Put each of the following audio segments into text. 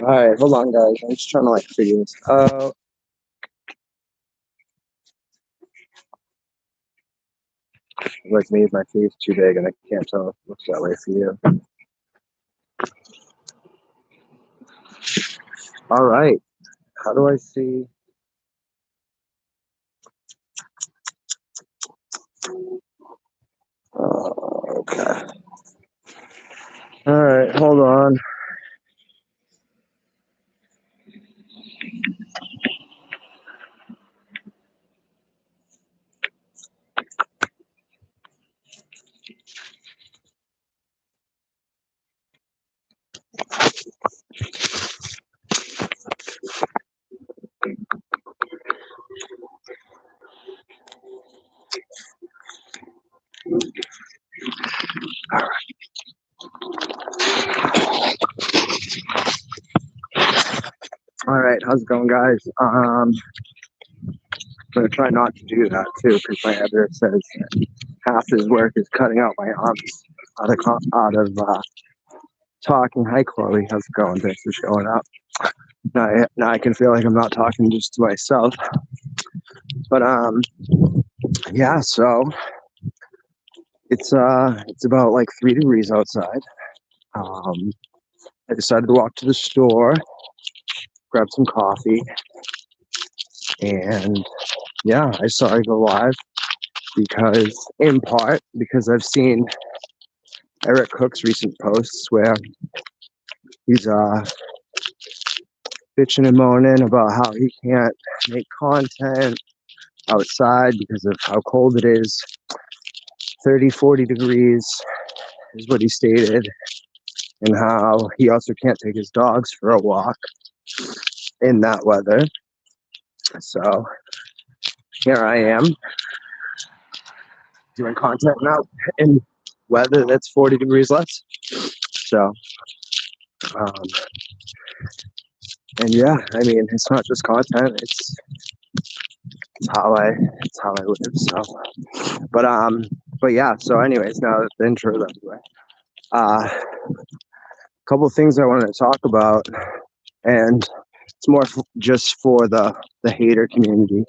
All right, hold on, guys. I'm just trying to figure this out. Made my face too big, and I can't tell if it looks that way for you. All right. How do I see? Okay. All right, hold on. All right, how's it going, guys? I'm gonna try not to do that too, because my editor says half his work is cutting out my arms out of talking. Hi, Chloe. How's it going? Thanks for showing up. Now I can feel like I'm not talking just to myself. But yeah. So it's about 3 degrees outside. I decided to walk to the store, grab some coffee, and yeah, I saw I go live in part because I've seen Eric Cook's recent posts where he's bitching and moaning about how he can't make content outside because of how cold it is. 30, 40 degrees is what he stated, and how he also can't take his dogs for a walk in that weather. So here I am doing content now in weather that's 40 degrees less. So, and yeah, I mean, it's not just content; it's how I live. So, but yeah. So, anyways, now that the intro is out of the way, a couple of things I wanted to talk about, and it's more just for the hater community.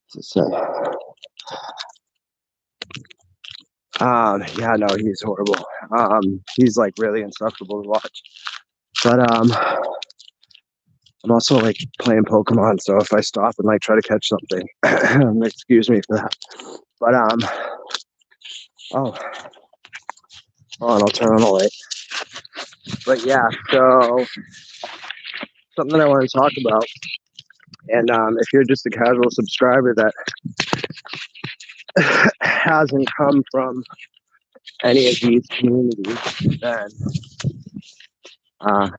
So, yeah, no, he's horrible. He's really insufferable to watch. But I'm also playing Pokemon, so if I stop and try to catch something, excuse me for that. But oh, I'll turn on the light. But yeah, so something I want to talk about, and if you're just a casual subscriber that hasn't come from any of these communities, then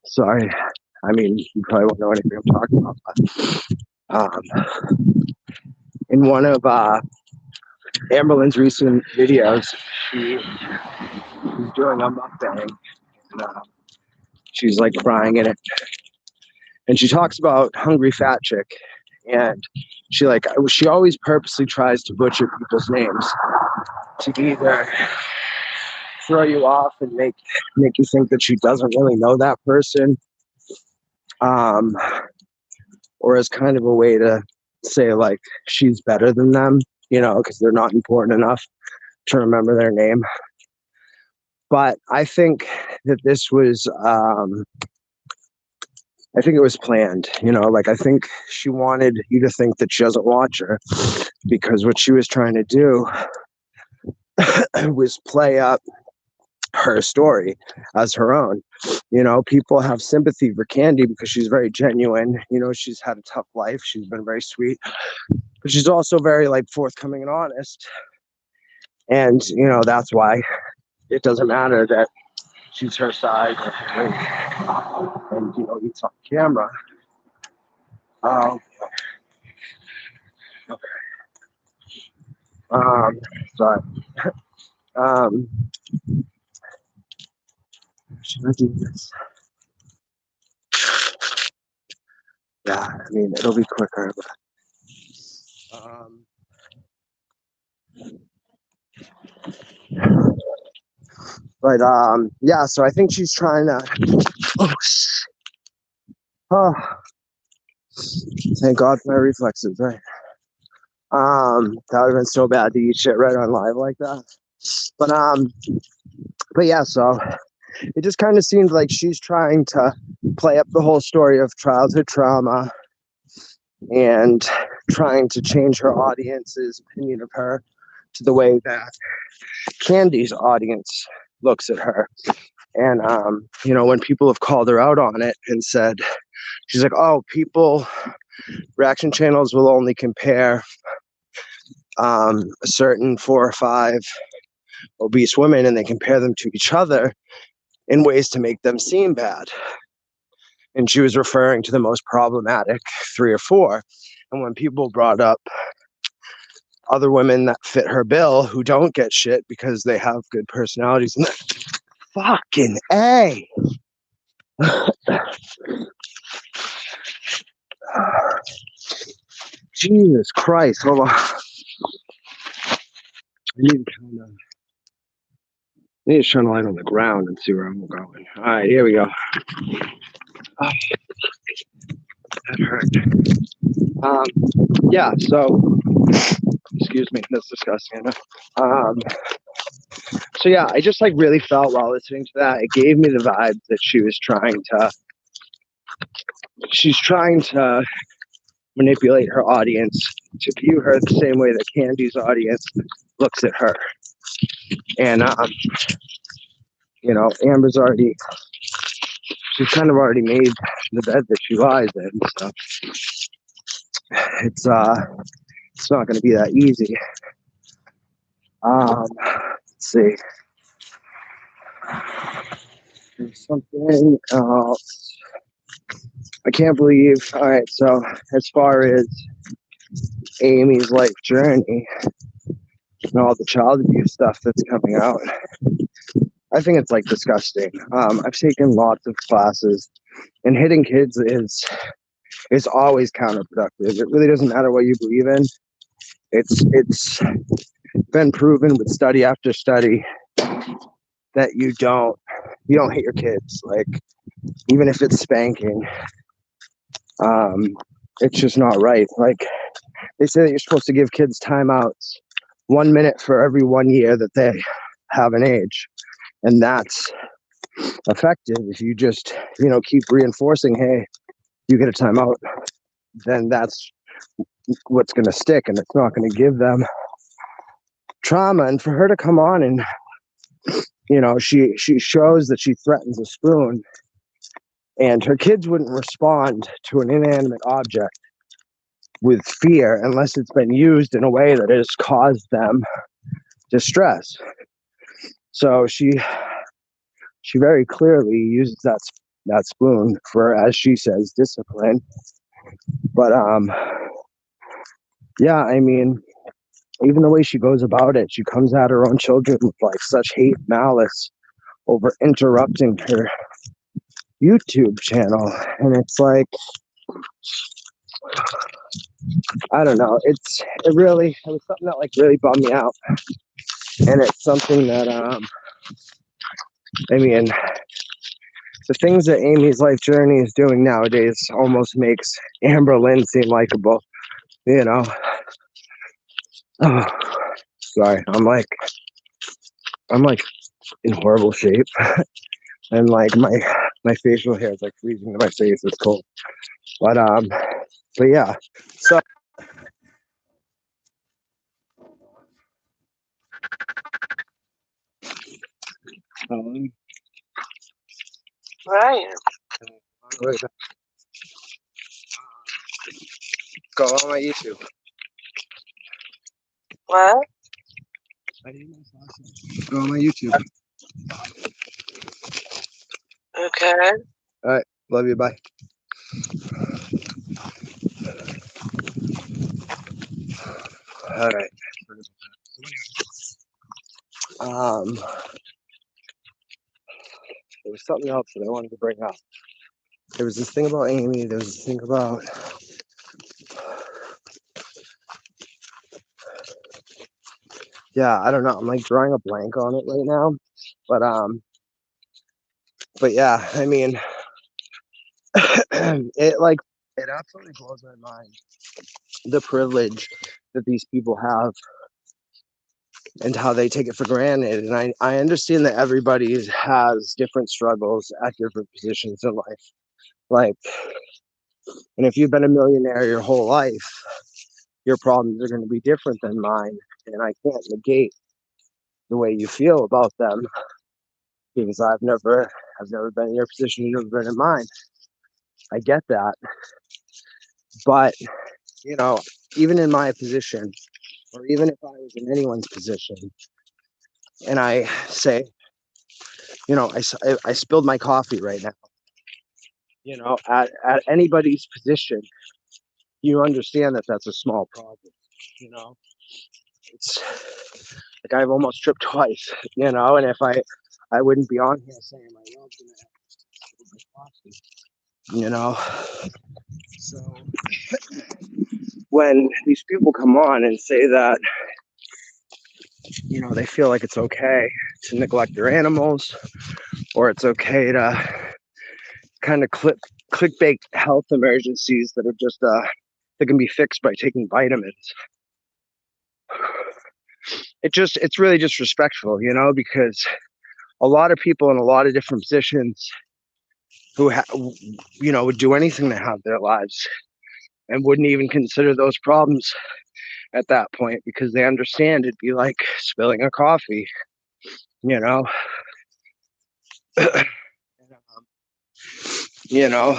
sorry. I mean, you probably won't know anything I'm talking about. But, in one of Amberlynn's recent videos, she's doing a mukbang, and she's crying in it, and she talks about hungry fat chick, and she always purposely tries to butcher people's names to either throw you off and make you think that she doesn't really know that person, or as kind of a way to say she's better than them, because they're not important enough to remember their name. But I think that this was I think it was planned, I think she wanted you to think that she doesn't watch her, because what she was trying to do was play up her story as her own. People have sympathy for Candy because she's very genuine. She's had a tough life. She's been very sweet, but she's also very forthcoming and honest. And, that's why it doesn't matter that she's her side and it's on camera. Okay. Sorry. Should I do this? Yeah, I mean, it'll be quicker, but yeah, so I think she's trying to Oh, thank God for my reflexes, right? That would have been so bad to eat shit right on live like that. But but yeah, so it just kind of seems like she's trying to play up the whole story of childhood trauma and trying to change her audience's opinion of her to the way that Candy's audience looks at her. And when people have called her out on it and said, she's like, oh, reaction channels will only compare a certain 4 or 5 obese women, and they compare them to each other in ways to make them seem bad. And she was referring to the most problematic 3 or 4. And when people brought up other women that fit her bill who don't get shit because they have good personalities, and fucking A. Jesus Christ, hold on. I need to shine a light on the ground and see where I'm going. All right, here we go. Oh, that hurt. Yeah, so, excuse me, that's disgusting enough. So yeah, I just like really felt while listening to that, it gave me the vibe that she's trying to manipulate her audience to view her the same way that Candy's audience looks at her. And Amber's she's kind of already made the bed that she lies in, so it's not going to be that easy. Let's see. There's something else. I can't believe. All right, so as far as Amy's life journey and all the child abuse stuff that's coming out, I think it's like disgusting. I've taken lots of classes, and hitting kids is always counterproductive. It really doesn't matter what you believe in. It's been proven with study after study that you don't hit your kids. Like, even if it's spanking, it's just not right. Like, they say that you're supposed to give kids timeouts 1 minute for every 1 year that they have an age, and that's effective. If you just keep reinforcing, hey, you get a timeout, then that's what's going to stick, and it's not going to give them trauma. And for her to come on and she shows that she threatens a spoon, and her kids wouldn't respond to an inanimate object with fear unless it's been used in a way that has caused them distress. So she very clearly uses that spoon for, as she says, discipline. But yeah, I mean, even the way she goes about it, she comes at her own children with like such hate, malice over interrupting her YouTube channel. And it's like, I don't know. It was something that like really bummed me out. And it's something that, I mean, the things that Amy's life journey is doing nowadays almost makes Amber Lynn seem likable, Oh, sorry, I'm like in horrible shape, and like my facial hair is like freezing to my face. It's cold, but yeah. So Right. Go on my YouTube. What? Go on my YouTube. Okay. All right. Love you. Bye. All right. There was something else that I wanted to bring up. There was this thing about Amy. There was this thing about I don't know. I'm like drawing a blank on it right now, but yeah. I mean, it absolutely blows my mind, the privilege that these people have and how they take it for granted. And I understand that everybody has different struggles at different positions in life. Like, and if you've been a millionaire your whole life, your problems are going to be different than mine. And I can't negate the way you feel about them because I've never been in your position, you've never been in mine. I get that. But, you know, even in my position, or even if I was in anyone's position, and I say, you know, I spilled my coffee right now, you know, at anybody's position, you understand that that's a small problem, you know. It's like I've almost tripped twice, you know, and if I wouldn't be on here saying my love to my coffee, you know. So when these people come on and say that, you know, they feel like it's okay to neglect their animals, or it's okay to kind of clickbait health emergencies that are just that can be fixed by taking vitamins. It's really disrespectful, you know, because a lot of people in a lot of different positions who you know, would do anything to have their lives and wouldn't even consider those problems at that point because they understand it'd be like spilling a coffee, you know. You know.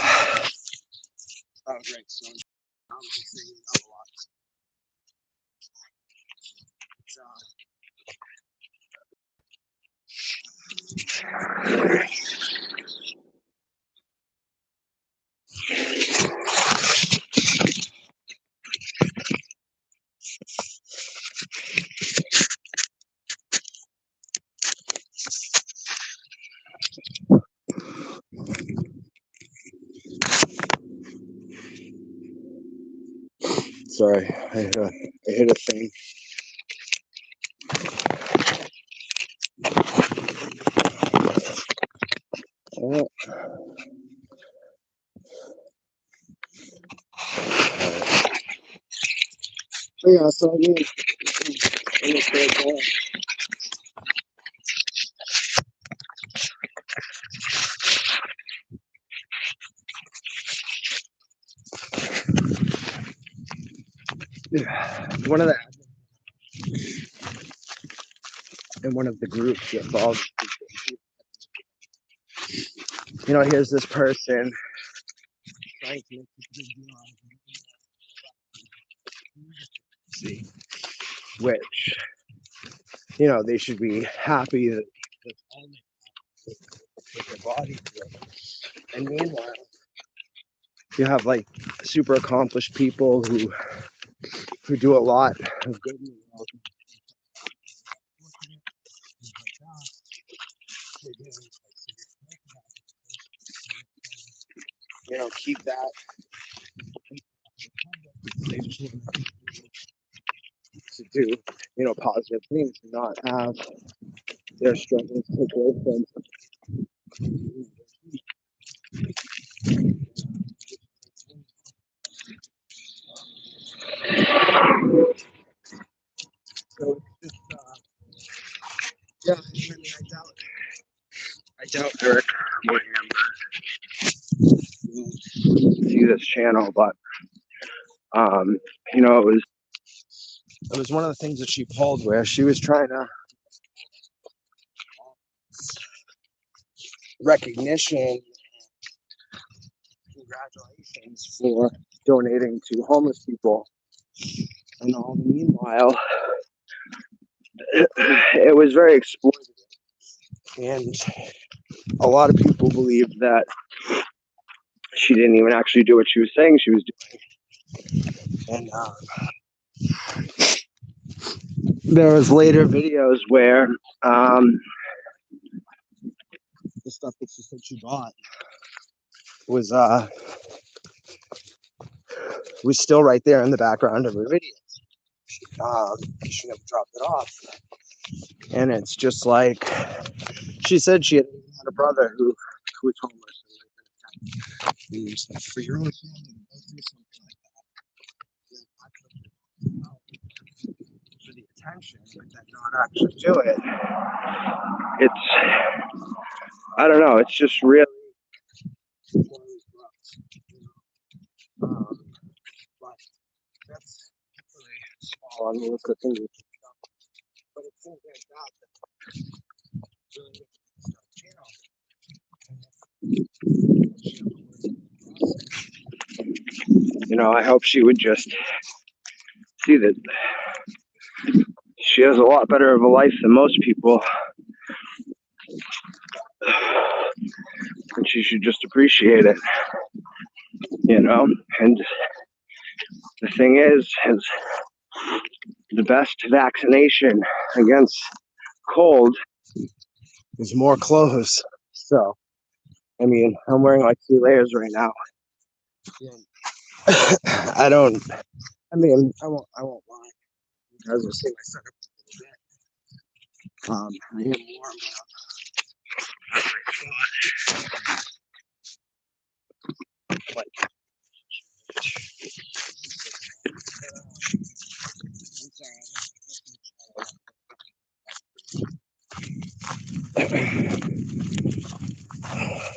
Oh, great. So I'm singing a lot. Sorry, I hit a thing. Oh. Yeah, so I mean, one of the in one of the groups involved, you know, here's this person trying to make this big deal out of it, which, you know, they should be happy that that's all they have with their body. And meanwhile, you have like super accomplished people who do a lot of good in the world. You know, keep that to do, you know, positive things and not have their struggles take away from. So it's just, yeah, I mean, I doubt Eric or Amber see this channel, but you know, it was one of the things that she pulled where she was trying to recognition, congratulations for donating to homeless people, and all the meanwhile, it was very exploitative, and a lot of people believe that she didn't even actually do what she was saying she was doing. And there was later videos where the stuff that she said she bought was still right there in the background of her videos. She never dropped it off. And it's just like she said she had a brother who was homeless For your own family to go through something like that, for the attention, but then not actually do it. It's, I don't know, it's just really but that's really small. I mean, look at things, but it seems like that really I hope she would just see that she has a lot better of a life than most people, and she should just appreciate it, and the thing is the best vaccination against cold is more clothes. So, I mean, I'm wearing like 3 layers right now. I won't lie. As I say, my setup a little bit. I am warm but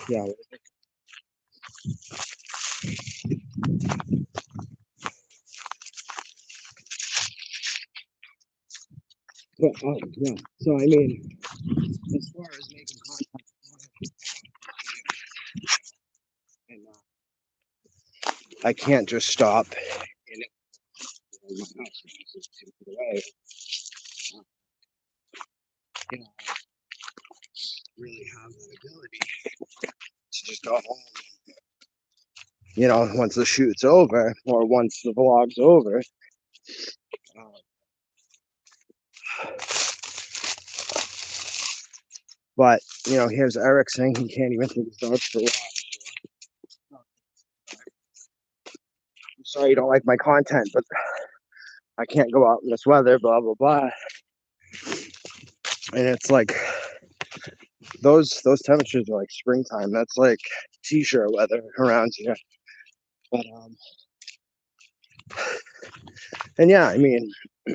yeah. But, yeah. So I mean, as far as making contact, and I can't just stop and away. Really have that ability to just go home. Once the shoot's over or once the vlog's over. But here's Eric saying he can't even take his dogs for a walk. I'm sorry you don't like my content, but I can't go out in this weather, blah blah blah. And it's like those temperatures are like springtime. That's like t-shirt weather around here. But and yeah, I mean, I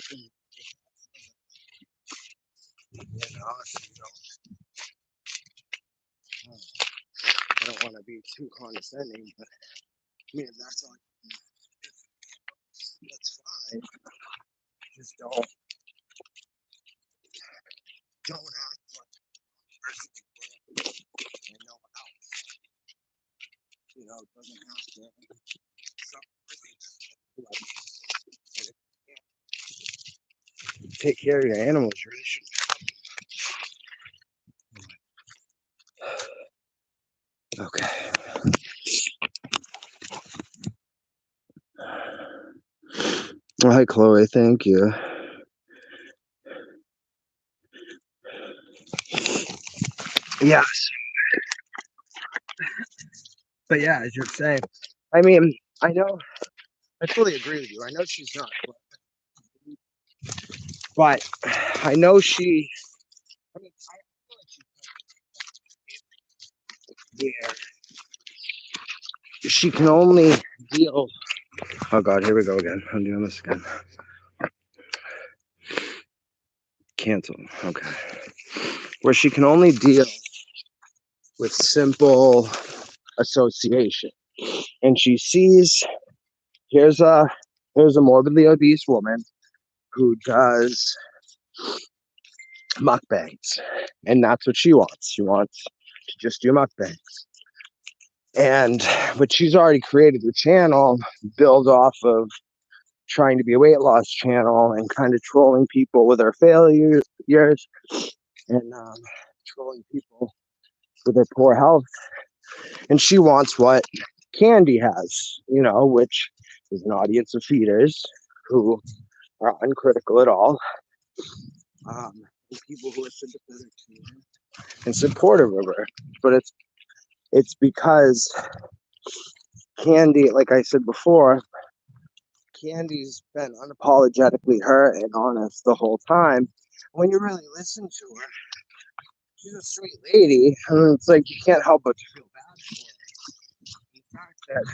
don't want to be too condescending, but I mean, if that's all, that's fine. Just don't act like no one else. Doesn't have to take care of your animals. You really should. Okay. Hi, Chloe. Thank you. Yes. But yeah, as you're saying, I mean, I fully agree with you. I know she's not, but I know she. I mean, I feel like she can only deal. Oh God, here we go again. I'm doing this again. Cancel. Okay. Where she can only deal with simple association, and she sees here's a morbidly obese woman who does mukbangs, and that's what she wants. She wants to just do mukbangs. But she's already created her channel built off of trying to be a weight loss channel and kind of trolling people with her failures and trolling people with their poor health. And she wants what Candy has, which is an audience of feeders who are uncritical at all. People who are sympathetic to her and supportive of her. But it's because Candy, like I said before, Candy's been unapologetically her and honest the whole time. When you really listen to her, she's a sweet lady. I mean, it's like you can't help but to feel bad for her. said,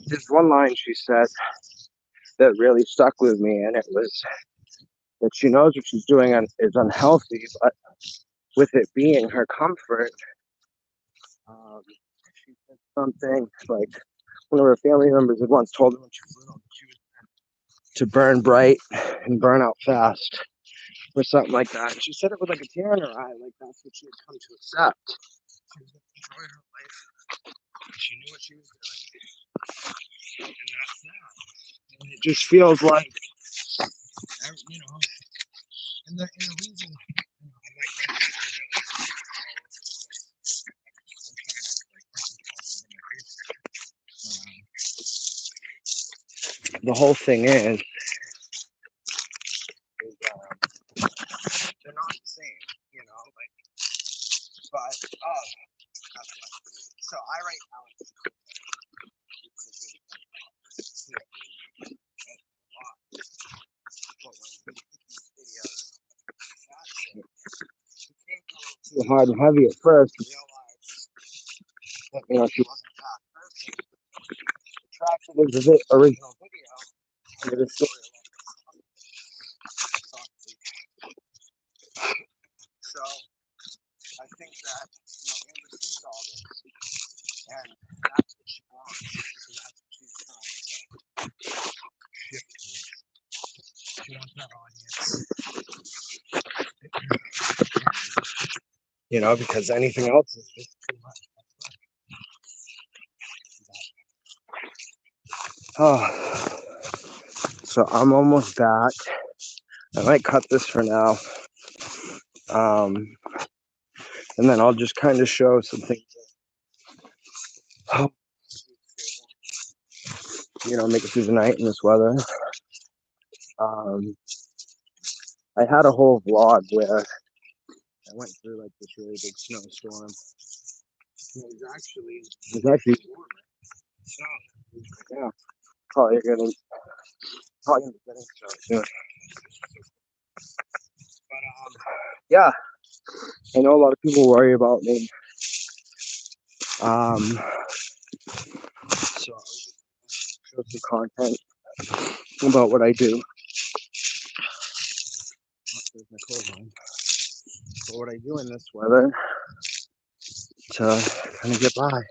there's one line she said that really stuck with me, and it was that she knows what she's doing is unhealthy, but with it being her comfort, she said something like one of her family members had once told her when she was little that she was to burn bright and burn out fast or something like that. And she said it with like a tear in her eye, like that's what she had come to accept. She was going to enjoy her life. She knew what she was doing, and that's that. And it just feels like, and the reason, the whole thing is they're not the same, like, but, so I write Alex. Too hard and heavy at first. Realized that, she wasn't that person. Attracted into the original video under the story. So I think that Amber sees all this, and that's what she wants. So that's what she's trying to shift towards. She wants that audience. Because anything else is just too much. Oh, so I'm almost back. I might cut this for now. And then I'll just kind of show some things. Make it through the night in this weather. I had a whole vlog where I went through like this really big snowstorm. It was actually warmer. So yeah, probably gonna be getting snow soon. But yeah, I know a lot of people worry about me. So I'll show some content about what I do. There's my clothes on. But what I do in this weather to kind of get by.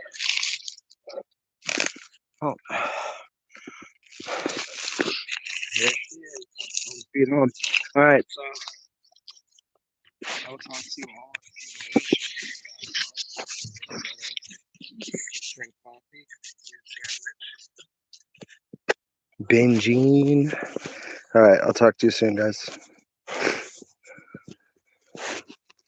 Oh, there she is. Feet home. All right, so I will talk to you all in a few minutes. Drink coffee, eat a sandwich. Binging. All right, I'll talk to you soon, guys.